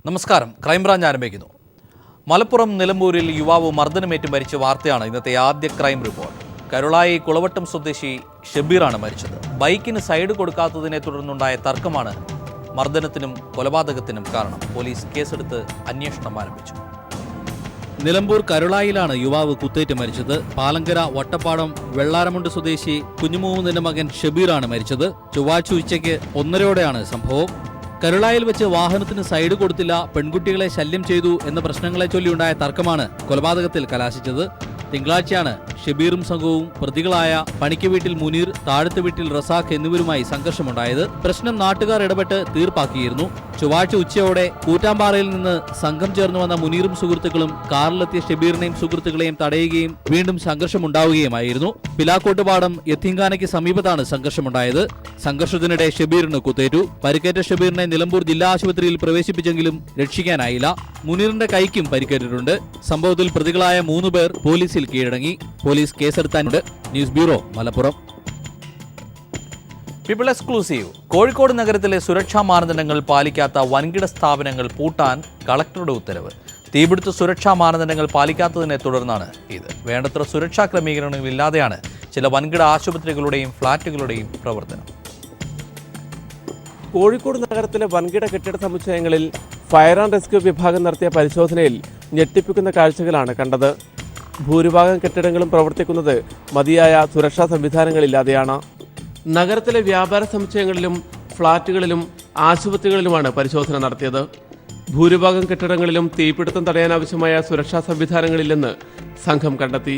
നമസ്കാരം. ക്രൈംബ്രാഞ്ച് ആരംഭിക്കുന്നു. മലപ്പുറം നിലമ്പൂരിൽ യുവാവ് മർദ്ദനമേറ്റ് മരിച്ച വാർത്തയാണ് ഇന്നത്തെ ആദ്യ ക്രൈം റിപ്പോർട്ട്. കരുളായി കുളവട്ടം സ്വദേശി ഷബീറാണ് മരിച്ചത്. ബൈക്കിന് സൈഡ് കൊടുക്കാത്തതിനെ തുടർന്നുണ്ടായ തർക്കമാണ് മർദ്ദനത്തിനും കൊലപാതകത്തിനും കാരണം. പോലീസ് കേസെടുത്ത് അന്വേഷണം ആരംഭിച്ചു. നിലമ്പൂർ കരുളായിലാണ് യുവാവ് കുത്തേറ്റ് മരിച്ചത്. പാലങ്കര വട്ടപ്പാടം വെള്ളാരമുണ്ട് സ്വദേശി കുഞ്ഞുമുഹമ്മദിന്റെ മകൻ ഷബീറാണ് മരിച്ചത്. ചൊവ്വാഴ്ച ഉച്ചയ്ക്ക് 1:30 സംഭവം. കരുളായിൽ വെച്ച് വാഹനത്തിന് സൈഡ് കൊടുത്തില്ല, പെൺകുട്ടികളെ ശല്യം ചെയ്തു എന്ന പ്രശ്നങ്ങളെ ചൊല്ലിയുണ്ടായ തർക്കമാണ് കൊലപാതകത്തിൽ കലാശിച്ചത്. തിങ്കളാഴ്ചയാണ് ഷബീറും സംഘവും പ്രതികളായ പണിക്ക് വീട്ടിൽ മുനീർ, താഴത്ത് വീട്ടിൽ റസാഖ് എന്നിവരുമായി സംഘർഷമുണ്ടായത്. പ്രശ്നം നാട്ടുകാർ ഇടപെട്ട് തീർപ്പാക്കിയിരുന്നു. ചൊവ്വാഴ്ച ഉച്ചയോടെ കൂറ്റാമ്പാറയിൽ നിന്ന് സംഘം ചേർന്നു വന്ന മുനീറും സുഹൃത്തുക്കളും കാറിലെത്തിയ ഷബീറിനെയും സുഹൃത്തുക്കളെയും തടയുകയും വീണ്ടും സംഘർഷമുണ്ടാവുകയുമായിരുന്നു. പിലാക്കോട്ടുപാടം യത്തീംഖാനയ്ക്ക് സമീപത്താണ് സംഘർഷമുണ്ടായത്. സംഘർഷത്തിനിടെ ഷബീറിന് കുത്തേറ്റു. പരിക്കേറ്റ ഷബീറിനെ നിലമ്പൂർ ജില്ലാ ആശുപത്രിയിൽ പ്രവേശിപ്പിച്ചെങ്കിലും രക്ഷിക്കാനായില്ല. മുനീറിന്റെ കൈക്കും പരിക്കേറ്റിട്ടുണ്ട്. സംഭവത്തിൽ പ്രതികളായ 3 പേർ പോലീസിൽ കീഴടങ്ങി. പോലീസ് കേസെടുത്താനുണ്ട്. News bureau, Malappuram. People exclusive. Kozhikode നഗരത്തിലെ സുരക്ഷാ മാനദണ്ഡങ്ങൾ പാലിക്കാത്ത വൻകിട സ്ഥാപനങ്ങൾ പൂട്ടാൻ കളക്ടറുടെ ഉത്തരവ്. തീപിടുത്ത സുരക്ഷാ മാനദണ്ഡങ്ങൾ പാലിക്കാത്തതിനെ തുടർന്നാണ് ഇത്. വേണ്ടത്ര സുരക്ഷാ ക്രമീകരണങ്ങളില്ലാതെയാണ് ചില വൻകിട ആശുപത്രികളുടെയും ഫ്ളാറ്റുകളുടെയും പ്രവർത്തനം. കോഴിക്കോട് നഗരത്തിലെ വൻകിട കെട്ടിട സമുച്ചയങ്ങളിൽ ഫയർ ആൻഡ് റെസ്ക്യൂ വിഭാഗം നടത്തിയ പരിശോധനയിൽ ഞെട്ടിപ്പിക്കുന്ന കാഴ്ചകളാണ് കണ്ടത്. ഭൂരിഭാഗം കെട്ടിടങ്ങളും പ്രവർത്തിക്കുന്നത് മതിയായ സുരക്ഷാ സംവിധാനങ്ങളില്ലാതെയാണ്. നഗരത്തിലെ വ്യാപാര സമുച്ചയങ്ങളിലും ഫ്ളാറ്റുകളിലും ആശുപത്രികളിലുമാണ് പരിശോധന നടത്തിയത്. ഭൂരിഭാഗം കെട്ടിടങ്ങളിലും തീപിടുത്തം തടയാനാവശ്യമായ സുരക്ഷാ സംവിധാനങ്ങളില്ലെന്ന് സംഘം കണ്ടെത്തി.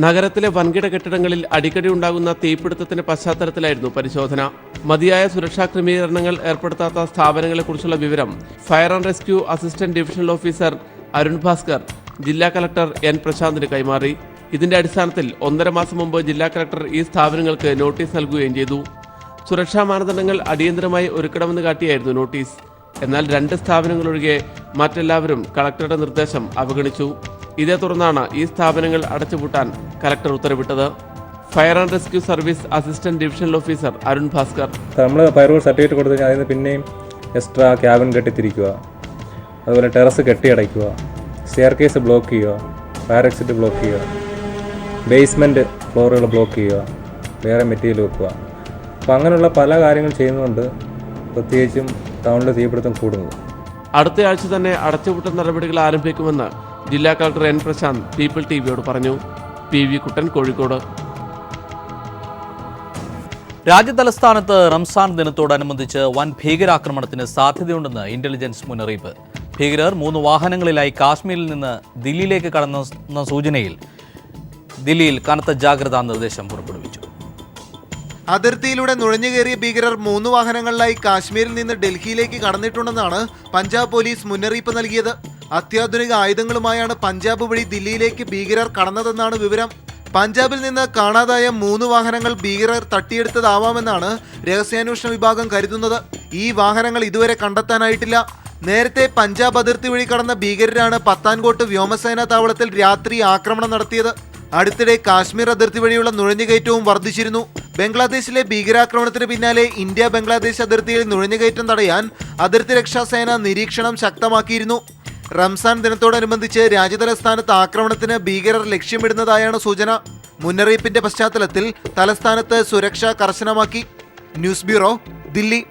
നഗരത്തിലെ വൻകിട കെട്ടിടങ്ങളിൽ അടിക്കടി ഉണ്ടാകുന്ന തീപിടുത്തത്തിന്റെ പശ്ചാത്തലത്തിലായിരുന്നു പരിശോധന. മതിയായ സുരക്ഷാ ക്രമീകരണങ്ങൾ ഏർപ്പെടുത്താത്ത സ്ഥാപനങ്ങളെക്കുറിച്ചുള്ള വിവരം fire and rescue assistant divisional officer Arun Bhaskar ജില്ലാ കളക്ടർ എൻ പ്രശാന്തിന് കൈമാറി. ഇതിന്റെ അടിസ്ഥാനത്തിൽ 1.5 മാസം മുമ്പ് ജില്ലാ കളക്ടർ ഈ സ്ഥാപനങ്ങൾക്ക് നോട്ടീസ് നൽകുകയും ചെയ്തു. സുരക്ഷാ മാനദണ്ഡങ്ങൾ അടിയന്തരമായി ഒരുക്കണമെന്ന് കാട്ടിയായിരുന്നു നോട്ടീസ്. എന്നാൽ 2 സ്ഥാപനങ്ങളൊഴികെ മറ്റെല്ലാവരും കളക്ടറുടെ നിർദ്ദേശം അവഗണിച്ചു. ഇതേ തുടർന്നാണ് ഈ സ്ഥാപനങ്ങൾ അടച്ചുപൂട്ടാൻ കളക്ടർ ഉത്തരവിട്ടത്. Fire and rescue service assistant divisional officer Arun Bhaskar. നമ്മൾ ഫയർവോൾ സർട്ടിഫിക്കറ്റ് കൊടുത്തു കഴിഞ്ഞാൽ അതിന് പിന്നെയും എക്സ്ട്രാ ക്യാബിൻ കെട്ടിത്തിരിക്കുക, അതുപോലെ ടെറസ് കെട്ടിയടയ്ക്കുക, സ്റ്റെയർ കേസ് ബ്ലോക്ക് ചെയ്യുക, ഫയർ എക്സിറ്റ് ബ്ലോക്ക് ചെയ്യുക, ബേസ്മെൻറ്റ് ഫ്ലോറുകൾ ബ്ലോക്ക് ചെയ്യുക, വേറെ മെറ്റീരിയൽ വെക്കുക. അപ്പോൾ അങ്ങനെയുള്ള പല കാര്യങ്ങൾ ചെയ്യുന്നതുകൊണ്ട് പ്രത്യേകിച്ചും ടൗണിൽ തീപിടുത്തം കൂടുന്നത്. അടുത്തയാഴ്ച തന്നെ അടച്ചുപൂട്ടൽ നടപടികൾ ആരംഭിക്കുമെന്ന് ജില്ലാ കളക്ടർ എൻ പ്രശാന്ത് പീപ്പിൾ ടിവിയോട് പറഞ്ഞു. PV കുട്ടൻ, കോഴിക്കോട്. രാജ്യതലസ്ഥാനത്ത് റംസാൻ ദിനത്തോടനുബന്ധിച്ച് വൻ ഭീകരാക്രമണത്തിന് സാധ്യതയുണ്ടെന്ന് ഇന്റലിജൻസ് മുന്നറിയിപ്പ്. ഭീകരർ 3 വാഹനങ്ങളിലായി കാശ്മീരിൽ നിന്ന് ദില്ലിയിലേക്ക് കടന്ന സൂചനയിൽ ദില്ലിയിൽ കനത്ത ജാഗ്രതാ നിർദ്ദേശം പുറപ്പെടുവിച്ചു. അതിർത്തിയിലൂടെ നുഴഞ്ഞുകയറിയ ഭീകരർ 3 വാഹനങ്ങളിലായി കാശ്മീരിൽ നിന്ന് ഡൽഹിയിലേക്ക് കടന്നിട്ടുണ്ടെന്നാണ് പഞ്ചാബ് പോലീസ് മുന്നറിയിപ്പ് നൽകിയത്. അത്യാധുനിക ആയുധങ്ങളുമായാണ് പഞ്ചാബ് വഴി ദില്ലിയിലേക്ക് ഭീകരർ കടന്നതെന്നാണ് വിവരം. പഞ്ചാബിൽ നിന്ന് കാണാതായ 3 വാഹനങ്ങൾ ഭീകരർ തട്ടിയെടുത്തതാവാമെന്നാണ് രഹസ്യാന്വേഷണ വിഭാഗം കരുതുന്നത്. ഈ വാഹനങ്ങൾ ഇതുവരെ കണ്ടെത്താനായിട്ടില്ല. നേരത്തെ പഞ്ചാബ് അതിർത്തി വഴി കടന്ന ഭീകരരാണ് പത്താൻകോട്ട് വ്യോമസേനാ താവളത്തിൽ രാത്രി ആക്രമണം നടത്തിയത്. അടുത്തിടെ കാശ്മീർ അതിർത്തി വഴിയുള്ള നുഴഞ്ഞുകയറ്റവും വർദ്ധിച്ചിരുന്നു. ബംഗ്ലാദേശിലെ ഭീകരാക്രമണത്തിന് പിന്നാലെ ഇന്ത്യ ബംഗ്ലാദേശ് അതിർത്തിയിൽ നുഴഞ്ഞുകയറ്റം തടയാൻ അതിർത്തി രക്ഷാസേന നിരീക്ഷണം ശക്തമാക്കിയിരുന്നു. റംസാൻ ദിനത്തോടനുബന്ധിച്ച് രാജ്യതലസ്ഥാനത്ത് ആക്രമണത്തിന് ഭീകരർ ലക്ഷ്യമിടുന്നതായാണ് സൂചന. മുന്നറിയിപ്പിന്റെ പശ്ചാത്തലത്തിൽ തലസ്ഥാനത്ത് സുരക്ഷ കർശനമാക്കി. News bureau, Delhi.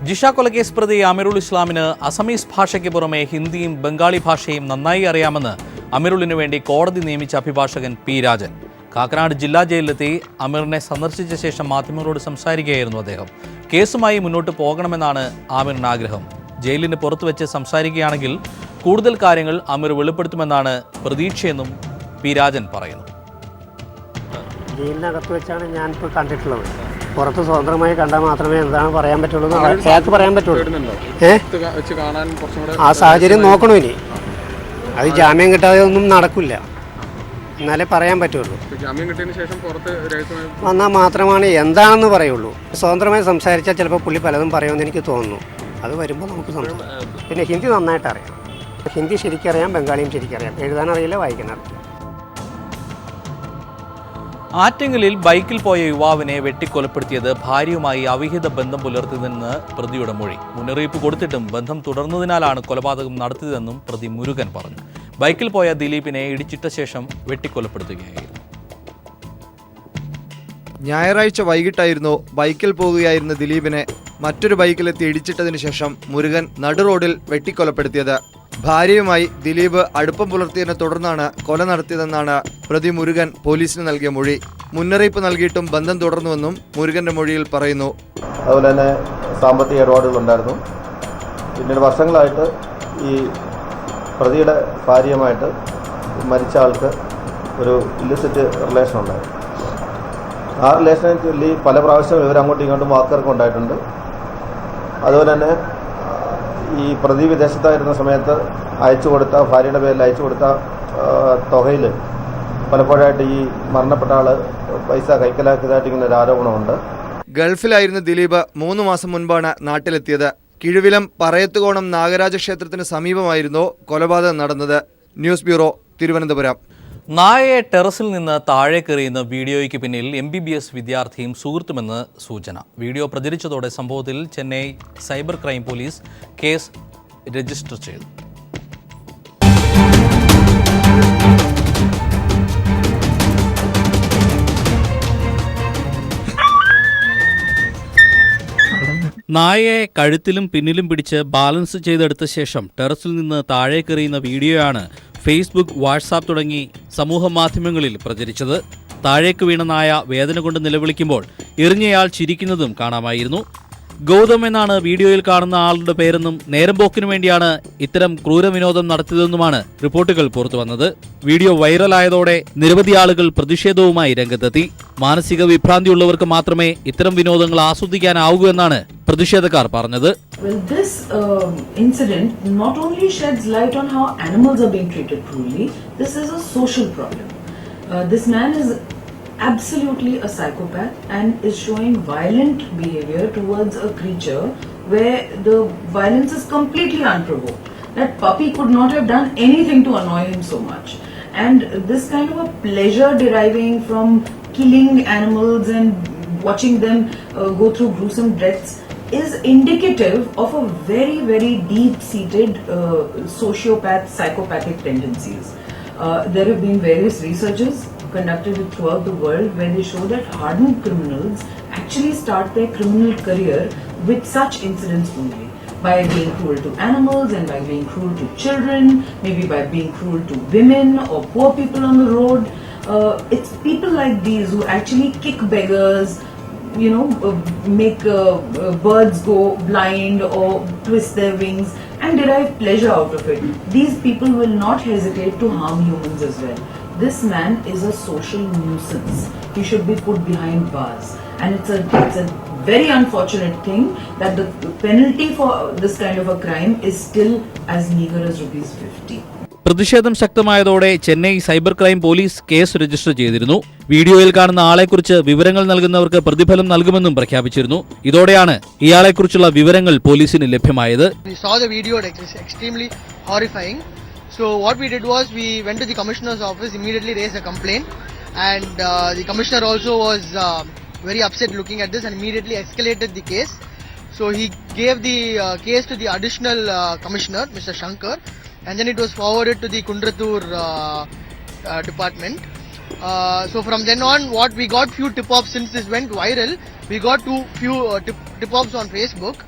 ജിഷ കൊലക്കേസ് പ്രതി അമീറുൽ ഇസ്ലാമിന് അസമീസ് ഭാഷയ്ക്ക് പുറമെ ഹിന്ദിയും ബംഗാളി ഭാഷയും നന്നായി അറിയാമെന്ന് അമീറുലിനു വേണ്ടി കോടതി നിയമിച്ച അഭിഭാഷകൻ പി രാജൻ കാക്കനാട് ജില്ലാ ജയിലിലെത്തി അമീറിനെ സന്ദർശിച്ച ശേഷം മാധ്യമങ്ങളോട് സംസാരിക്കുകയായിരുന്നു അദ്ദേഹം. കേസുമായി മുന്നോട്ട് പോകണമെന്നാണ് ആമിറിന് ആഗ്രഹം. ജയിലിന് പുറത്തു വെച്ച് സംസാരിക്കുകയാണെങ്കിൽ കൂടുതൽ കാര്യങ്ങൾ അമീർ വെളിപ്പെടുത്തുമെന്നാണ് പ്രതീക്ഷയെന്നും പി രാജൻ പറയുന്നു. ജയിലിനകത്ത് വെച്ചാണ് ഞാനിപ്പോൾ കണ്ടിട്ടുള്ളത്. പുറത്ത് സ്വതന്ത്രമായി കണ്ടാൽ മാത്രമേ എന്താണ് പറയാൻ പറ്റുള്ളൂ, അയാൾക്ക് പറയാൻ പറ്റുള്ളൂ. ആ സാഹചര്യം നോക്കണോ ഇനി? അത് ജാമ്യം കിട്ടാതെ ഒന്നും നടക്കില്ല, എന്നാലേ പറയാൻ പറ്റുള്ളൂ. വന്നാൽ മാത്രമാണ് എന്താണെന്ന് പറയുള്ളൂ. സ്വതന്ത്രമായി സംസാരിച്ചാൽ ചിലപ്പോൾ പുള്ളി പലതും പറയുമെന്ന് എനിക്ക് തോന്നുന്നു. അത് വരുമ്പോൾ നമുക്ക് സംസാരിക്കാം. പിന്നെ ഹിന്ദി നന്നായിട്ട് അറിയാം. ഹിന്ദി ശരിക്കറിയാം, ബംഗാളിയും ശരിക്കറിയാം. എഴുതാനറിയില്ല, വായിക്കാനറിയില്ല. ആറ്റിങ്ങലിൽ ബൈക്കിൽ പോയ യുവാവിനെ വെട്ടിക്കൊലപ്പെടുത്തിയത് ഭാര്യയുമായി അവിഹിത ബന്ധം പുലർത്തിയതെന്ന് പ്രതിയുടെ മൊഴി. മുന്നറിയിപ്പ് കൊടുത്തിട്ടും ബന്ധം തുടർന്നതിനാലാണ് കൊലപാതകം നടത്തിയതെന്നും പ്രതി മുരുകൻ പറഞ്ഞു. ബൈക്കിൽ പോയ ദിലീപിനെ ഇടിച്ചിട്ട ശേഷം വെട്ടിക്കൊലപ്പെടുത്തുകയായിരുന്നു. ഞായറാഴ്ച വൈകിട്ടായിരുന്നു ബൈക്കിൽ പോകുകയായിരുന്ന ദിലീപിനെ മറ്റൊരു ബൈക്കിലെത്തി ഇടിച്ചിട്ടതിനു ശേഷം മുരുകൻ നടുറോഡിൽ വെട്ടിക്കൊലപ്പെടുത്തിയത്. ഭാര്യയുമായി ദിലീപ് അടുപ്പം പുലർത്തിയതിനെ തുടർന്നാണ് കൊല നടത്തിയതെന്നാണ് പ്രതി മുരുകൻ പോലീസിന് നൽകിയ മൊഴി. മുന്നറിയിപ്പ് നൽകിയിട്ടും ബന്ധം തുടർന്നുവെന്നും മുരുകന്റെ മൊഴിയിൽ പറയുന്നു. അതുപോലെ തന്നെ സാമ്പത്തിക ഇടപാടുകളുണ്ടായിരുന്നു. പിന്നീട് വർഷങ്ങളായിട്ട് ഈ പ്രതിയുടെ ഭാര്യയുമായിട്ട് മരിച്ച ആൾക്ക് ഒരു ഇല്ലിസിറ്റ് റിലേഷൻ ഉണ്ടായിരുന്നു. ആ റിലേഷനെ ചൊല്ലി പല പ്രാവശ്യം ഇവർ അങ്ങോട്ടും ഇങ്ങോട്ടും വാക്കുതർക്കം ഉണ്ടായിട്ടുണ്ട്. അതുപോലെ തന്നെ ഈ പ്രതി വിദേശത്തായിരുന്ന സമയത്ത് ഭാര്യയുടെ പേരിൽ അയച്ചു കൊടുത്ത തുകയിൽ പലപ്പോഴായിട്ട് ഈ മരണപ്പെട്ട ആൾ പൈസ കൈക്കലാക്കിയതായിട്ട് ഇങ്ങനെ ഒരു ആരോപണമുണ്ട്. ഗൾഫിലായിരുന്ന ദിലീപ് 3 മാസം മുൻപാണ് നാട്ടിലെത്തിയത്. കിഴുവിലം പറയത്തുകോണം നാഗരാജ ക്ഷേത്രത്തിന് സമീപമായിരുന്നു കൊലപാതകം നടന്നത്. News bureau, Thiruvananthapuram. നായയെ ടെറസിൽ നിന്ന് താഴേക്കെറിയുന്ന വീഡിയോയ്ക്ക് പിന്നിൽ MBBS വിദ്യാർത്ഥിയും സുഹൃത്തുമെന്ന് സൂചന. വീഡിയോ പ്രചരിച്ചതോടെ സംഭവത്തിൽ Chennai cyber crime police case register ചെയ്തു. നായയെ കഴുത്തിലും പിന്നിലും പിടിച്ച് ബാലൻസ് ചെയ്തെടുത്ത ശേഷം ടെറസിൽ നിന്ന് താഴേക്കെറിയുന്ന വീഡിയോയാണ് ഫേസ്ബുക്ക്, വാട്സാപ്പ് തുടങ്ങി സമൂഹ മാധ്യമങ്ങളിൽ പ്രചരിച്ചത്. താഴേക്ക് വീണ നായ വേദന കൊണ്ട് നിലവിളിക്കുമ്പോൾ എറിഞ്ഞയാൾ ചിരിക്കുന്നതും കാണാമായിരുന്നു. ഗൗതം എന്നാണ് വീഡിയോയിൽ കാണുന്ന ആളുടെ പേരെന്നും നേരം പോക്കിനു വേണ്ടിയാണ് ഇത്തരം ക്രൂരവിനോദം നടത്തിയതെന്നുമാണ് റിപ്പോർട്ടുകൾ പുറത്തുവന്നത്. വീഡിയോ വൈറലായതോടെ നിരവധി ആളുകൾ പ്രതിഷേധവുമായി രംഗത്തെത്തി. മാനസിക വിഭ്രാന്തിയുള്ളവർക്ക് മാത്രമേ ഇത്തരം വിനോദങ്ങൾ ആസ്വദിക്കാനാവൂ എന്നാണ് പ്രതിഷേധക്കാർ പറഞ്ഞത്. Well, this incident not only sheds light on how animals are being treated cruelly, this is a social problem. This man is absolutely a psychopath and is showing violent behavior towards a creature where the violence is completely unprovoked. That puppy could not have done anything to annoy him so much. And this kind of a pleasure deriving from killing animals and watching them go through gruesome deaths is indicative of a very, very deep-seated sociopath, psychopathic tendencies. There have been various researches conducted throughout the world where they show that hardened criminals actually start their criminal career with such incidents only. By being cruel to animals and by being cruel to children, maybe by being cruel to women or poor people on the road. It's people like these who actually kick beggars, make birds go blind or twist their wings and derive pleasure out of it. These people will not hesitate to harm humans as well. This man is a social nuisance. He should be put behind bars. And it's a very unfortunate thing that the penalty for this kind of a crime is still as meager as ₹50. പ്രതിഷേധം ശക്തമായതോടെ Chennai cyber crime police case register ചെയ്തിരുന്നു. വീഡിയോയിൽ കാണുന്ന ആളെക്കുറിച്ച് വിവരങ്ങൾ നൽകുന്നവർക്ക് പ്രതിഫലം നൽകുമെന്നും പ്രഖ്യാപിച്ചിരുന്നു. ഇതോടെയാണ് ഇയാളെക്കുറിച്ചുള്ള വിവരങ്ങൾ പോലീസിന് ലഭ്യമായത്. We saw the video, it was extremely horrifying. So what we did was we went to the commissioner's office, immediately raised a complaint, and the commissioner also was very upset looking at this and immediately escalated the case. So he gave the case to the additional commissioner, Mr. Shankar, and then it was forwarded to the Kundratur department. So from then on, what we got few tip-offs since this went viral. We got few tip-offs on Facebook,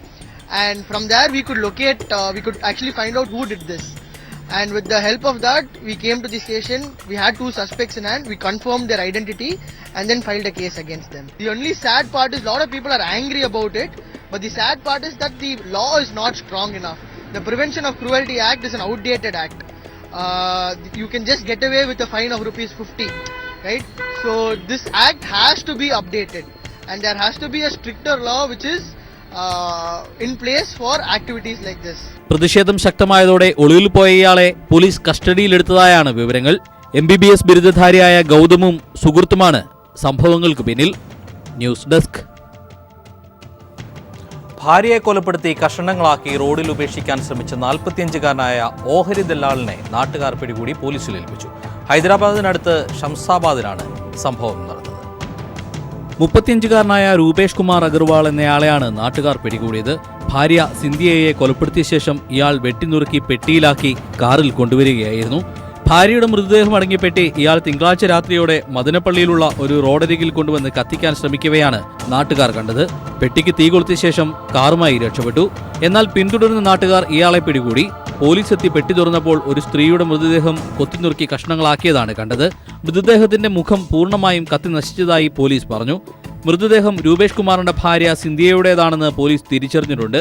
and from there we could locate, we could actually find out who did this. And with the help of that, we came to the station. We had 2 suspects in hand. We confirmed their identity and then filed a case against them. The only sad part is a lot of people are angry about it, but the sad part is that the law is not strong enough. The Prevention of Cruelty Act is an outdated act. You can just get away with a fine of ₹50, right? So this act has to be updated, and there has to be a stricter law which is in place for activities like this. പ്രതിഷേധം ശക്തമായതോടെ ഒളിവിൽ പോയ ഇയാളെ police കസ്റ്റഡിയിലെടുത്തതായാണ് വിവരങ്ങൾ. MBBS ബിരുദധാരിയായ ഗൗതമും സുഹൃത്തുമാണ് സംഭവങ്ങൾക്ക് പിന്നിൽ. News desk. ഭാര്യയെ കൊലപ്പെടുത്തി കഷണങ്ങളാക്കി റോഡിൽ ഉപേക്ഷിക്കാൻ ശ്രമിച്ച 45-കാരനായ ഓഹരി ദല്ലാളിനെ നാട്ടുകാർ പിടികൂടി പോലീസിൽ ഏൽപ്പിച്ചു. ഹൈദരാബാദിനടുത്ത് ഷംസാബാദിലാണ് സംഭവം നടന്നത്. 35-കാരനായ രൂപേഷ് കുമാർ അഗർവാൾ എന്നയാളെയാണ് നാട്ടുകാർ പിടികൂടിയത്. ഭാര്യ സിന്ധ്യയെ കൊലപ്പെടുത്തിയ ശേഷം ഇയാൾ വെട്ടിനുറുക്കി പെട്ടിയിലാക്കി കാറിൽ കൊണ്ടുവരികയായിരുന്നു. ഭാര്യയുടെ മൃതദേഹം അടങ്ങിയ പെട്ടി ഇയാൾ തിങ്കളാഴ്ച രാത്രിയോടെ മദനപ്പള്ളിയിലുള്ള ഒരു റോഡരികിൽ കൊണ്ടുവന്ന് കത്തിക്കാൻ ശ്രമിക്കവെയാണ് നാട്ടുകാർ കണ്ടത്. പെട്ടിക്ക് തീ കൊളുത്തിയ ശേഷം കാറുമായി രക്ഷപ്പെട്ടു. എന്നാൽ പിന്തുടരുന്ന നാട്ടുകാർ ഇയാളെ പിടികൂടി. പോലീസ് എത്തി പെട്ടി തുറന്നപ്പോൾ ഒരു സ്ത്രീയുടെ മൃതദേഹം കൊത്തിനുറുക്കി കഷ്ണങ്ങളാക്കിയതാണ് കണ്ടത്. മൃതദേഹത്തിന്റെ മുഖം പൂർണ്ണമായും കത്തി നശിച്ചതായി പോലീസ് പറഞ്ഞു. മൃതദേഹം രൂപേഷ് കുമാറിന്റെ ഭാര്യ സിന്ധ്യയുടേതാണെന്ന് പോലീസ് തിരിച്ചറിഞ്ഞിട്ടുണ്ട്.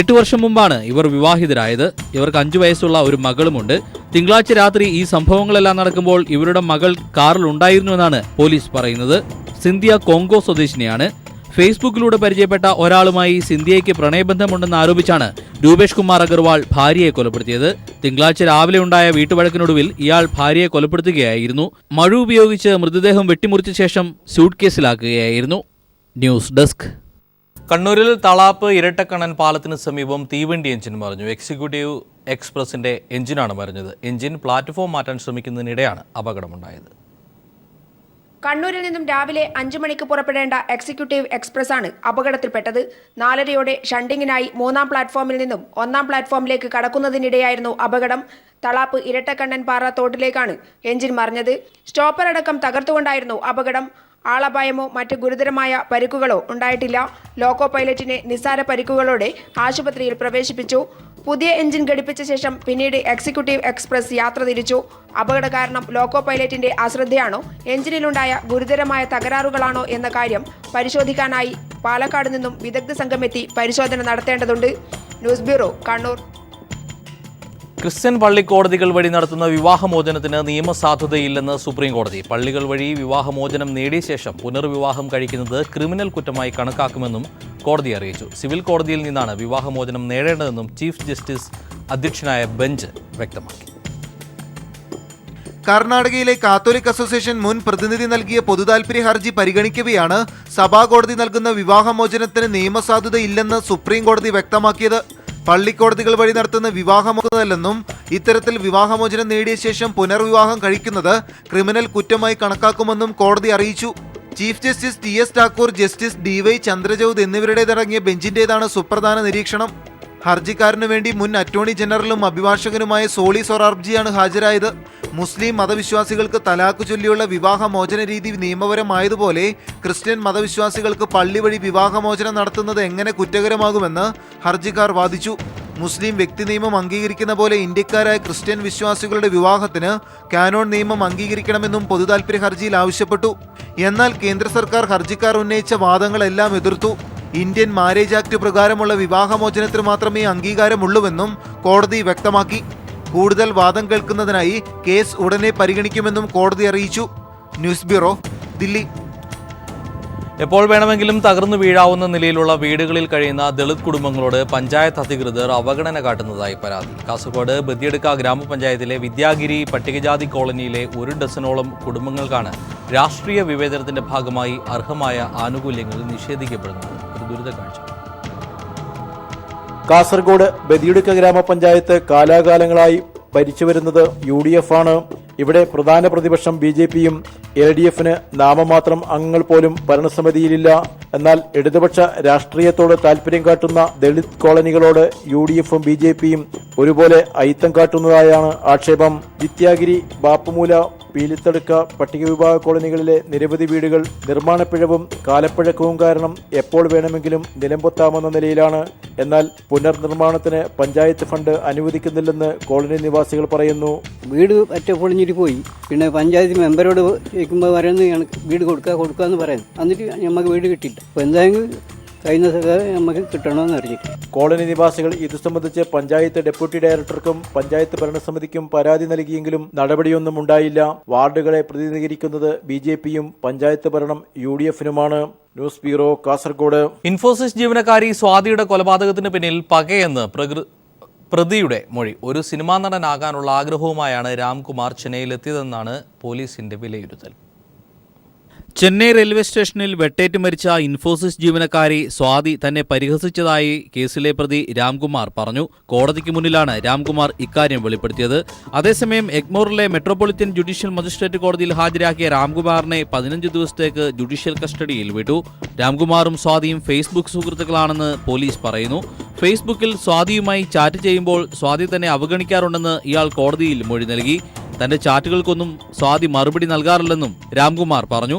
8 വർഷം മുമ്പാണ് ഇവർ വിവാഹിതരായത്. ഇവർക്ക് 5 വയസ്സുള്ള ഒരു മകളുമുണ്ട്. തിങ്കളാഴ്ച രാത്രി ഈ സംഭവങ്ങളെല്ലാം നടക്കുമ്പോൾ ഇവരുടെ മകൾ കാറിൽ ഉണ്ടായിരുന്നുവെന്നാണ് പോലീസ് പറയുന്നത്. സിന്ധ്യ കോങ്കോ സ്വദേശിനിയാണ്. ഫേസ്ബുക്കിലൂടെ പരിചയപ്പെട്ട ഒരാളുമായി സിന്ധ്യയ്ക്ക് പ്രണയബന്ധമുണ്ടെന്ന് ആരോപിച്ചാണ് രൂപേഷ് കുമാർ അഗർവാൾ ഭാര്യയെ കൊലപ്പെടുത്തിയത്. തിങ്കളാഴ്ച രാവിലെ ഉണ്ടായ വീട്ടുവഴക്കിനൊടുവിൽ ഇയാൾ ഭാര്യയെ കൊലപ്പെടുത്തുകയായിരുന്നു. മഴ ഉപയോഗിച്ച് മൃതദേഹം വെട്ടിമുറിച്ച ശേഷം സ്യൂട്ട് കേസിലാക്കുകയായിരുന്നു. News desk. കണ്ണൂരിൽ തളാപ്പ് ഇരട്ടക്കണ്ണൻ പാലത്തിന് സമീപം തീവണ്ടി എഞ്ചിൻ മറിഞ്ഞു. എക്സിക്യൂട്ടീവ് എക്സ്പ്രസിന്റെ എഞ്ചിനാണ് മറിഞ്ഞത്. എഞ്ചിൻ പ്ലാറ്റ്ഫോം മാറ്റാൻ ശ്രമിക്കുന്നതിനിടെയാണ് അപകടമുണ്ടായത്. കണ്ണൂരിൽ നിന്നും രാവിലെ 5 മണിക്ക് പുറപ്പെടേണ്ട എക്സിക്യൂട്ടീവ് എക്സ്പ്രസ് ആണ് അപകടത്തിൽപ്പെട്ടത്. 4:30 ഷണ്ടിങ്ങിനായി 3-ാം പ്ലാറ്റ്ഫോമിൽ നിന്നും 1-ാം പ്ലാറ്റ്ഫോമിലേക്ക് കടക്കുന്നതിനിടെയായിരുന്നു അപകടം. തളാപ്പ് ഇരട്ടക്കണ്ണൻ പാറ തോട്ടിലേക്കാണ് എഞ്ചിൻ മറിഞ്ഞത്. സ്റ്റോപ്പർ അടക്കം തകർത്തുകൊണ്ടായിരുന്നു അപകടം. ആളപായമോ മറ്റ് ഗുരുതരമായ പരിക്കുകളോ ഉണ്ടായിട്ടില്ല. ലോക്കോ പൈലറ്റിനെ നിസ്സാര പരിക്കുകളോടെ ആശുപത്രിയിൽ പ്രവേശിപ്പിച്ചു. പുതിയ എഞ്ചിൻ ഘടിപ്പിച്ച ശേഷം പിന്നീട് എക്സിക്യൂട്ടീവ് എക്സ്പ്രസ് യാത്ര തിരിച്ചു. അപകട കാരണം ലോക്കോ പൈലറ്റിന്റെ അശ്രദ്ധയാണോ, എഞ്ചിനിലുണ്ടായ ഗുരുതരമായ തകരാറുകളാണോ എന്ന കാര്യം പരിശോധിക്കാനായി പാലക്കാട് നിന്നും വിദഗ്ധ സംഘമെത്തി പരിശോധന നടത്തേണ്ടതുണ്ട്. News bureau, Kannur. ക്രിസ്ത്യൻ പള്ളിക്കോടതികൾ വഴി നടത്തുന്ന വിവാഹമോചനത്തിന് നിയമസാധുതയില്ലെന്ന് സുപ്രീം കോടതി. പള്ളികൾ വഴി വിവാഹമോചനം നേടിയ ശേഷം പുനർവിവാഹം കഴിക്കുന്നത് ക്രിമിനൽ കുറ്റമായി കണക്കാക്കുമെന്നും കോടതി അറിയിച്ചു. സിവിൽ കോടതിയിൽ നിന്നാണ് വിവാഹമോചനം നേടേണ്ടതെന്നും ചീഫ് ജസ്റ്റിസ് അധ്യക്ഷനായ ബെഞ്ച് വ്യക്തമാക്കി. കർണാടകയിലെ കാത്തോലിക് അസോസിയേഷൻ മുൻ പ്രതിനിധി നൽകിയ പൊതുതാൽപര്യ ഹർജി പരിഗണിക്കവെയാണ് സഭാ കോടതി നൽകുന്ന വിവാഹമോചനത്തിന് നിയമസാധുതയില്ലെന്ന് സുപ്രീം കോടതി വ്യക്തമാക്കിയത്. പള്ളിക്കോടതികൾ വഴി നടത്തുന്ന വിവാഹമോചനമല്ലെന്നും ഇത്തരത്തിൽ വിവാഹമോചനം നേടിയ ശേഷം പുനർവിവാഹം കഴിക്കുന്നത് ക്രിമിനൽ കുറ്റമായി കണക്കാക്കുമെന്നും കോടതി അറിയിച്ചു. Chief justice TS Thakur, justice DY ചന്ദ്രചൌദ് എന്നിവരുടേതടങ്ങിയ ബെഞ്ചിന്റേതാണ് സുപ്രധാന നിരീക്ഷണം. ഹർജിക്കാരനു വേണ്ടി മുൻ അറ്റോർണി ജനറലും അഭിഭാഷകനുമായ സോളി സൊറാർബ്ജിയാണ് ഹാജരായത്. മുസ്ലിം മതവിശ്വാസികൾക്ക് തലാഖ് ചൊല്ലിയുള്ള വിവാഹമോചന രീതി നിയമപരമായതുപോലെ ക്രിസ്ത്യൻ മതവിശ്വാസികൾക്ക് പള്ളി വഴി വിവാഹമോചനം നടത്തുന്നത് എങ്ങനെ കുറ്റകരമാകുമെന്ന് ഹർജിക്കാർ വാദിച്ചു. മുസ്ലിം വ്യക്തി നിയമം അംഗീകരിക്കുന്ന പോലെ ഇന്ത്യക്കാരായ ക്രിസ്ത്യൻ വിശ്വാസികളുടെ വിവാഹത്തിന് കാനോൺ നിയമം അംഗീകരിക്കണമെന്നും പൊതുതാൽപര്യ ഹർജിയിൽ ആവശ്യപ്പെട്ടു. എന്നാൽ കേന്ദ്ര സർക്കാർ ഹർജിക്കാർ ഉന്നയിച്ച വാദങ്ങളെല്ലാം എതിർത്തു. ഇന്ത്യൻ മാരേജ് ആക്ട് പ്രകാരമുള്ള വിവാഹമോചനത്തിന് മാത്രമേ അംഗീകാരമുള്ളൂവെന്നും കോടതി വ്യക്തമാക്കി. കൂടുതൽ വാദം കേൾക്കുന്നതിനായി കേസ് ഉടനെ പരിഗണിക്കുമെന്നും കോടതി അറിയിച്ചു. News bureau, Delhi. എപ്പോൾ വേണമെങ്കിലും തകർന്നു വീഴാവുന്ന നിലയിലുള്ള വീടുകളിൽ കഴിയുന്ന ദളിത് കുടുംബങ്ങളോട് പഞ്ചായത്ത് അധികൃതർ അവഗണന കാട്ടുന്നതായി പരാതി. കാസർഗോഡ് ബദിയടുക്ക ഗ്രാമപഞ്ചായത്തിലെ വിദ്യാഗിരി പട്ടികജാതി കോളനിയിലെ 1 ഡസനോളം കുടുംബങ്ങൾക്കാണ് രാഷ്ട്രീയ വിവേചനത്തിന്റെ ഭാഗമായി അർഹമായ ആനുകൂല്യങ്ങൾ നിഷേധിക്കപ്പെടുന്നത്. ഒരു ദുരിത കാഴ്ച. കാസർഗോഡ് ബദിയടുക്ക ഗ്രാമപഞ്ചായത്ത് കാലാകാലങ്ങളായി ഭരിച്ചുവരുന്നത് UDF ആണ്. ഇവിടെ പ്രധാന പ്രതിപക്ഷം BJPയും LDFന് നാമമാത്രം അംഗങ്ങൾ പോലും ഭരണസമിതിയിലില്ല. എന്നാൽ ഇടതുപക്ഷ രാഷ്ട്രീയത്തോട് താൽപര്യം കാട്ടുന്ന ദളിത് കോളനികളോട് UDFും BJPയും ഒരുപോലെ അയിത്തം കാട്ടുന്നതായാണ് ആക്ഷേപം. വിദ്യാഗിരി, ബാപ്പുമൂല, പീലിത്തടുക്ക പട്ടികവിഭാഗ കോളനികളിലെ നിരവധി വീടുകൾ നിർമ്മാണ പിഴവും കാലപ്പഴക്കവും കാരണം എപ്പോൾ വേണമെങ്കിലും നിലംപൊത്താമെന്ന നിലയിലാണ്. എന്നാൽ പുനർനിർമ്മാണത്തിന് പഞ്ചായത്ത് ഫണ്ട് അനുവദിക്കുന്നില്ലെന്ന് കോളനി നിവാസികൾ പറയുന്നു. വീട് ഒറ്റ പൊളിഞ്ഞിട്ട് പോയി. പിന്നെ പഞ്ചായത്ത് മെമ്പറോട് ചോദിക്കുമ്പോൾ പറയുന്നത് വീട് കൊടുക്കുക എന്ന് പറയുന്നു. എന്നിട്ട് നമുക്ക് വീട് കിട്ടിയില്ല. അപ്പോൾ എന്തായാലും കഴിഞ്ഞ നമുക്ക് കിട്ടണമെന്ന് അറിഞ്ഞിട്ട് കോളനി നിവാസികൾ ഇതു സംബന്ധിച്ച് പഞ്ചായത്ത് ഡെപ്യൂട്ടി ഡയറക്ടർക്കും പഞ്ചായത്ത് ഭരണസമിതിക്കും പരാതി നൽകിയെങ്കിലും നടപടിയൊന്നും ഉണ്ടായില്ല. വാർഡുകളെ പ്രതിനിധീകരിക്കുന്നത് BJPയും പഞ്ചായത്ത് ഭരണം UDFനുമാണ്. News bureau, Kasaragod. ഇൻഫോസിസ് ജീവനക്കാരി സ്വാതിയുടെ കൊലപാതകത്തിന് പിന്നിൽ പകയെന്ന് പ്രതിയുടെ മൊഴി. ഒരു സിനിമാ നടനാകാനുള്ള ആഗ്രഹവുമായാണ് രാംകുമാർ ചെന്നൈയിലെത്തിയതെന്നാണ് പോലീസിന്റെ വിലയിരുത്തൽ. ചെന്നൈ റെയിൽവേ സ്റ്റേഷനിൽ വെട്ടേറ്റ് മരിച്ച ഇൻഫോസിസ് ജീവനക്കാരി സ്വാതി തന്നെ പരിഹസിച്ചതായി കേസിലെ പ്രതി രാംകുമാർ പറഞ്ഞു. കോടതിക്ക് മുന്നിലാണ് രാംകുമാർ ഇക്കാര്യം വെളിപ്പെടുത്തിയത്. അതേസമയം എഗ്മോറിലെ മെട്രോപൊളിറ്റൻ ജുഡീഷ്യൽ മജിസ്ട്രേറ്റ് കോടതിയിൽ ഹാജരാക്കിയ രാംകുമാറിനെ 15 ദിവസത്തേക്ക് ജുഡീഷ്യൽ കസ്റ്റഡിയിൽ വിട്ടു. രാംകുമാറും സ്വാതിയും ഫേസ്ബുക്ക് സുഹൃത്തുക്കളാണെന്ന് പോലീസ് പറയുന്നു. ഫേസ്ബുക്കിൽ സ്വാതിയുമായി ചാറ്റ് ചെയ്യുമ്പോൾ സ്വാതി തന്നെ അവഗണിക്കാറുണ്ടെന്ന് ഇയാൾ കോടതിയിൽ മൊഴി നൽകി. തന്റെ ചാറ്റുകൾക്കൊന്നും സ്വാതി മറുപടി നൽകാറില്ലെന്നും രാംകുമാർ പറഞ്ഞു.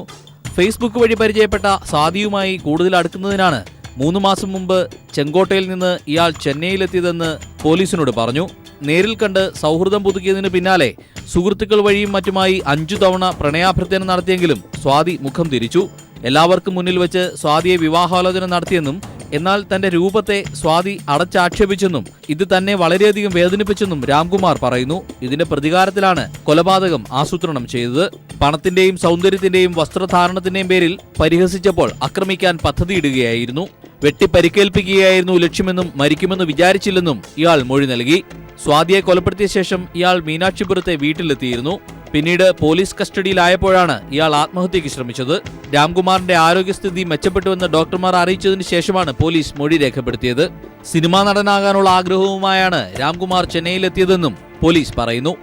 ഫേസ്ബുക്ക് വഴി പരിചയപ്പെട്ട സ്വാതിയുമായി കൂടുതൽ അടുക്കുന്നതിനാണ് 3 മാസം മുമ്പ് ചെങ്കോട്ടയിൽ നിന്ന് ഇയാൾ ചെന്നൈയിലെത്തിയതെന്ന് പോലീസിനോട് പറഞ്ഞു. നേരിൽ കണ്ട് സൗഹൃദം പുതുക്കിയതിന് പിന്നാലെ സുഹൃത്തുക്കൾ വഴിയും മറ്റുമായി 5 തവണ പ്രണയാഭ്യർത്ഥന നടത്തിയെങ്കിലും സ്വാതി മുഖം തിരിച്ചു. എല്ലാവർക്കും മുന്നിൽ വെച്ച് സ്വാതിയെ വിവാഹാലോചന നടത്തിയെന്നും എന്നാൽ തന്റെ രൂപത്തെ സ്വാതി അടച്ചാക്ഷേപിച്ചെന്നും ഇത് തന്നെ വളരെയധികം വേദനിപ്പിച്ചെന്നും രാംകുമാർ പറയുന്നു. ഇതിന്റെ പ്രതികാരത്തിലാണ് കൊലപാതകം ആസൂത്രണം ചെയ്തത്. പണത്തിന്റെയും സൗന്ദര്യത്തിന്റെയും വസ്ത്രധാരണത്തിന്റെയും പേരിൽ പരിഹസിച്ചപ്പോൾ ആക്രമിക്കാൻ പദ്ധതിയിടുകയായിരുന്നു. വെട്ടിപ്പരിക്കേൽപ്പിക്കുകയായിരുന്നു ലക്ഷ്യമെന്നും മരിക്കുമെന്ന് വിചാരിച്ചില്ലെന്നും ഇയാൾ മൊഴി നൽകി. സ്വാതിയെ കൊലപ്പെടുത്തിയ ശേഷം ഇയാൾ മീനാക്ഷിപുരത്തെ വീട്ടിലെത്തിയിരുന്നു. പിന്നീട് പോലീസ് കസ്റ്റഡിയിലായപ്പോഴാണ് ഇയാൾ ആത്മഹത്യയ്ക്ക് ശ്രമിച്ചത്. രാംകുമാറിന്റെ ആരോഗ്യസ്ഥിതി മെച്ചപ്പെട്ടുവെന്ന് ഡോക്ടർമാർ അറിയിച്ചതിന് ശേഷമാണ് പോലീസ് മൊഴി രേഖപ്പെടുത്തിയത്. സിനിമാ നടനാകാനുള്ള ആഗ്രഹവുമായാണ് രാംകുമാർ ചെന്നൈയിലെത്തിയതെന്നും പോലീസ് പറയുന്നു.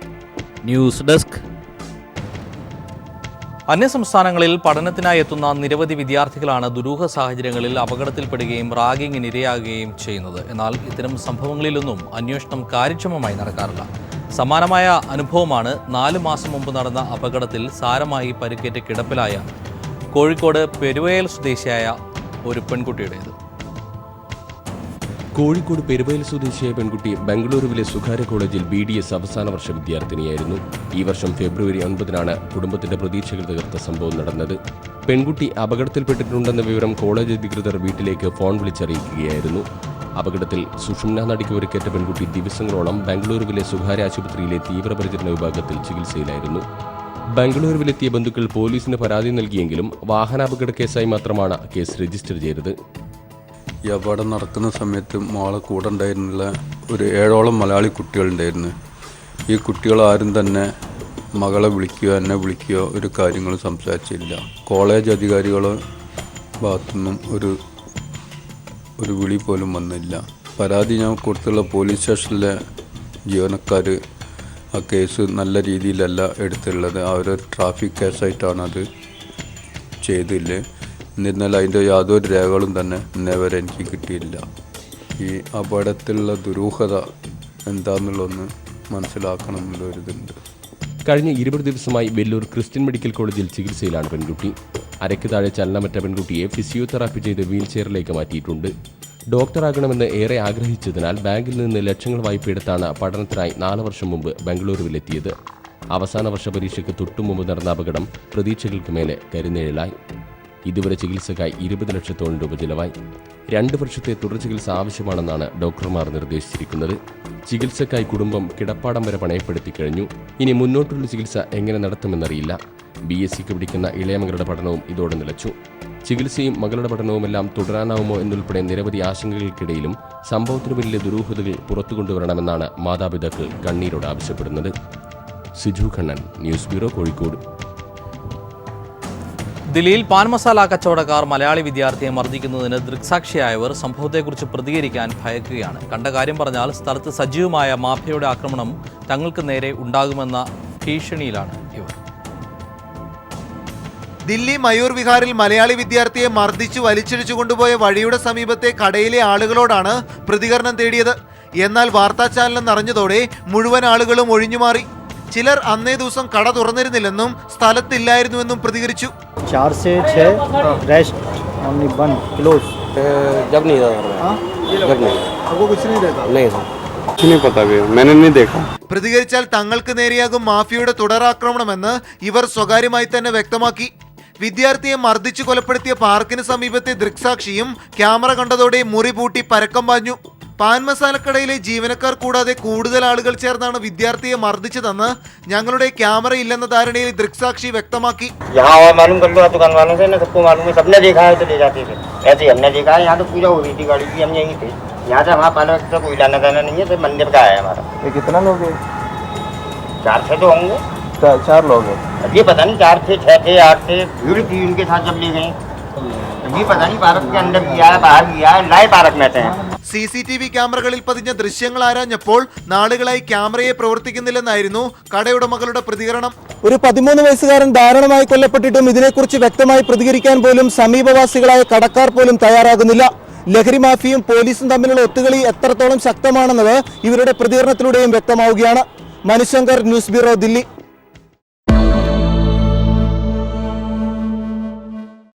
News desk. അന്യസംസ്ഥാനങ്ങളിൽ പഠനത്തിനായി എത്തുന്ന നിരവധി വിദ്യാർത്ഥികളാണ് ദുരൂഹ സാഹചര്യങ്ങളിൽ അപകടത്തിൽപ്പെടുകയും റാഗിങ്ങിന് ഇരയാകുകയും ചെയ്യുന്നത്. എന്നാൽ ഇത്തരം സംഭവങ്ങളിലൊന്നും അന്വേഷണം കാര്യക്ഷമമായി നടക്കാറില്ല. സമാനമായ അനുഭവമാണ് 4 മാസം മുമ്പ് നടന്ന അപകടത്തിൽ സാരമായി പരിക്കേറ്റ് കിടപ്പിലായ കോഴിക്കോട് പെരുവയൽ സ്വദേശിയായ ഒരു പെൺകുട്ടിയുടേത്. കോഴിക്കോട് പെരുവയൽ സ്വദേശിയായ പെൺകുട്ടി ബംഗളൂരുവിലെ സ്വകാര്യ കോളേജിൽ BDS അവസാന വർഷ വിദ്യാർത്ഥിനിയായിരുന്നു. ഈ വർഷം ഫെബ്രുവരി 9 കുടുംബത്തിന്റെ പ്രതീക്ഷകൾ തകർത്ത സംഭവം നടന്നത്. പെൺകുട്ടി അപകടത്തിൽപ്പെട്ടിട്ടുണ്ടെന്ന വിവരം കോളേജ് അധികൃതർ വീട്ടിലേക്ക് ഫോൺ വിളിച്ചറിയിക്കുകയായിരുന്നു. അപകടത്തിൽ സുഷുമ്ന നടിക്ക് പരിക്കേറ്റ പെൺകുട്ടി ദിവസങ്ങളോളം ബംഗളൂരുവിലെ സ്വകാര്യ ആശുപത്രിയിലെ തീവ്രപരിചരണ വിഭാഗത്തിൽ ചികിത്സയിലായിരുന്നു. ബംഗളൂരുവിലെത്തിയ ബന്ധുക്കൾ പോലീസിന് പരാതി നൽകിയെങ്കിലും വാഹനാപകട കേസായി മാത്രമാണ് കേസ് രജിസ്റ്റർ ചെയ്തത്. ഈ അപകടം നടക്കുന്ന സമയത്ത് മോളെ കൂടെ ഉണ്ടായിരുന്നുള്ള ഒരു 7ഓളം മലയാളി കുട്ടികളുണ്ടായിരുന്നു. ഈ കുട്ടികളാരും തന്നെ മകളെ വിളിക്കുകയോ എന്നെ വിളിക്കുകയോ ഒരു കാര്യങ്ങളും സംസാരിച്ചില്ല. കോളേജ് അധികാരികളോ ഭാഗത്തുനിന്നും ഒരു വിളി പോലും വന്നില്ല. പരാതി ഞാൻ കൊടുത്തുള്ള പോലീസ് സ്റ്റേഷനിലെ ജീവനക്കാർ ആ കേസ് നല്ല രീതിയിലല്ല എടുത്തുള്ളത്. അവരൊരു ട്രാഫിക് കേസായിട്ടാണ് അത് ചെയ്തില്ല. എന്നിരുന്നാൽ അതിൻ്റെ യാതൊരു രേഖകളും തന്നെ ഇന്നേ വരെ എനിക്ക് കിട്ടിയില്ല. ഈ അപകടത്തിലുള്ള ദുരൂഹത എന്താണെന്നുള്ളതൊന്ന് മനസ്സിലാക്കണം എന്നുള്ളൊരിതുണ്ട്. കഴിഞ്ഞ 20 ദിവസമായി വെല്ലൂർ ക്രിസ്ത്യൻ മെഡിക്കൽ കോളേജിൽ ചികിത്സയിലാണ് പെൺകുട്ടി. അരയ്ക്ക് താഴെ ചലനമറ്റ പെൺകുട്ടിയെ ഫിസിയോതെറാപ്പി ചെയ്ത് വീൽചെയറിലേക്ക് മാറ്റിയിട്ടുണ്ട്. ഡോക്ടറാകണമെന്ന് ഏറെ ആഗ്രഹിച്ചതിനാൽ ബാങ്കിൽ നിന്ന് ലക്ഷങ്ങൾ വായ്പയെടുത്താണ് പഠനത്തിനായി 4 വർഷം മുമ്പ് ബംഗളൂരുവിലെത്തിയത്. അവസാന വർഷ പരീക്ഷയ്ക്ക് തൊട്ടുമുമ്പ് നടന്ന അപകടം പ്രതീക്ഷകൾക്ക് മേലെ കരിനിഴലായി. ഇതുവരെ ചികിത്സക്കായി 20 ലക്ഷത്തോളം രൂപ ചിലവായി. 2 വർഷത്തെ തുടർ ചികിത്സ ആവശ്യമാണെന്നാണ് ഡോക്ടർമാർ നിർദ്ദേശിച്ചിരിക്കുന്നത്. ചികിത്സക്കായി കുടുംബം കിടപ്പാടം വരെ പണയപ്പെടുത്തി കഴിഞ്ഞു. ഇനി മുന്നോട്ടുള്ള ചികിത്സ എങ്ങനെ നടത്തുമെന്നറിയില്ല. BScക്ക് പഠിക്കുന്ന ഇളയ മകളുടെ പഠനവും ഇതോടെ നിലച്ചു. ചികിത്സയും മകളുടെ പഠനവുമെല്ലാം തുടരാനാവുമോ എന്നുൾപ്പെടെ നിരവധി ആശങ്കകൾക്കിടയിലും സംഭവത്തിനു പിന്നിലെ ദുരൂഹതകൾ പുറത്തു കൊണ്ടുവരണമെന്നാണ് മാതാപിതാക്കൾ കണ്ണീരോട് ആവശ്യപ്പെടുന്നത്. Siju Kannan, news bureau, Kozhikode. ദില്ലിയിൽ പാൻ മസാല കച്ചവടക്കാർ മലയാളി വിദ്യാർത്ഥിയെ മർദ്ദിക്കുന്നതിന് ദൃക്സാക്ഷിയായവർ സംഭവത്തെക്കുറിച്ച് പ്രതികരിക്കാൻ ഭയക്കുകയാണ്. കണ്ട കാര്യം പറഞ്ഞാൽ സ്ഥലത്ത് സജീവമായ മാഫിയയുടെ ആക്രമണം തങ്ങൾക്ക് നേരെ ഉണ്ടാകുമെന്ന ഭീഷണിയിലാണ് ഇവർ. ദില്ലി മയൂർ വിഹാറിൽ മലയാളി വിദ്യാർത്ഥിയെ മർദ്ദിച്ചു വലിച്ചിഴിച്ചു കൊണ്ടുപോയ വഴിയുടെ സമീപത്തെ കടയിലെ ആളുകളോടാണ് പ്രതികരണം തേടിയത്. എന്നാൽ വാർത്താ ചാനൽ നിറഞ്ഞതോടെ മുഴുവൻ ആളുകളും ഒഴിഞ്ഞുമാറി. ചിലർ അന്നേ ദിവസം കട തുറന്നിരുന്നില്ലെന്നും സ്ഥലത്തില്ലായിരുന്നുവെന്നും പ്രതികരിച്ചു. 4 से 6 रेस्ट ओनली 1 क्लोज जब नहीं था जब नहीं आपको कुछ नहीं देखा नहीं था नहीं पता भी मैंने नहीं देखा. പ്രതികരിച്ചാൽ തങ്ങൾക്ക് നേരെയാകും മാഫിയയുടെ തുടരാക്രമണമെന്ന് ഇവർ സ്വകാര്യമായി തന്നെ വ്യക്തമാക്കി. വിദ്യാർത്ഥിയെ മർദ്ദിച്ചു കൊലപ്പെടുത്തിയ പാർക്കിന് സമീപത്തെ ദൃക്സാക്ഷിയും ക്യാമറ കണ്ടതോടെ മുറി പൂട്ടി പരക്കം പാഞ്ഞു. പാൻ മസാലക്കടയിലെ ജീവനക്കാർ കൂടാതെ കൂടുതൽ ആളുകൾ ചേർന്നാണ് വിദ്യാർത്ഥിയെ മർദ്ദിച്ചതെന്ന് ഞങ്ങളുടെ ക്യാമറ ഇല്ലെന്ന ധാരണയിൽ ദൃക്സാക്ഷി വ്യക്തമാക്കി. 4 लोग हैं। ये पता नहीं 4 थे 6 थे 8 थे, भीड़ थी उनके साथ जब ले गए। ये पता नहीं पार्क के अंदर किया है बाहर किया है, लाए पार्क में थे। CCTV ക്യാമറകളിൽ പതിഞ്ഞ ദൃശ്യങ്ങൾ ആരാഞ്ഞപ്പോൾ നാളുകളായി ക്യാമറയെ പ്രവർത്തിക്കുന്നില്ലെന്നായിരുന്നു കടയുടമകളുടെ പ്രതികരണം. ഒരു 13 വയസ്സുകാരൻ ദാരുണമായി കൊല്ലപ്പെട്ടിട്ടും ഇതിനെക്കുറിച്ച് വ്യക്തമായി പ്രതികരിക്കാൻ പോലും സമീപവാസികളായ കടക്കാർ പോലും തയ്യാറാകുന്നില്ല. ലഹരി മാഫിയും പോലീസും തമ്മിലുള്ള ഒത്തുകളി എത്രത്തോളം ശക്തമാണെന്നത് ഇവരുടെ പ്രതികരണത്തിലൂടെയും വ്യക്തമാവുകയാണ്. Manushankar, news bureau, Delhi.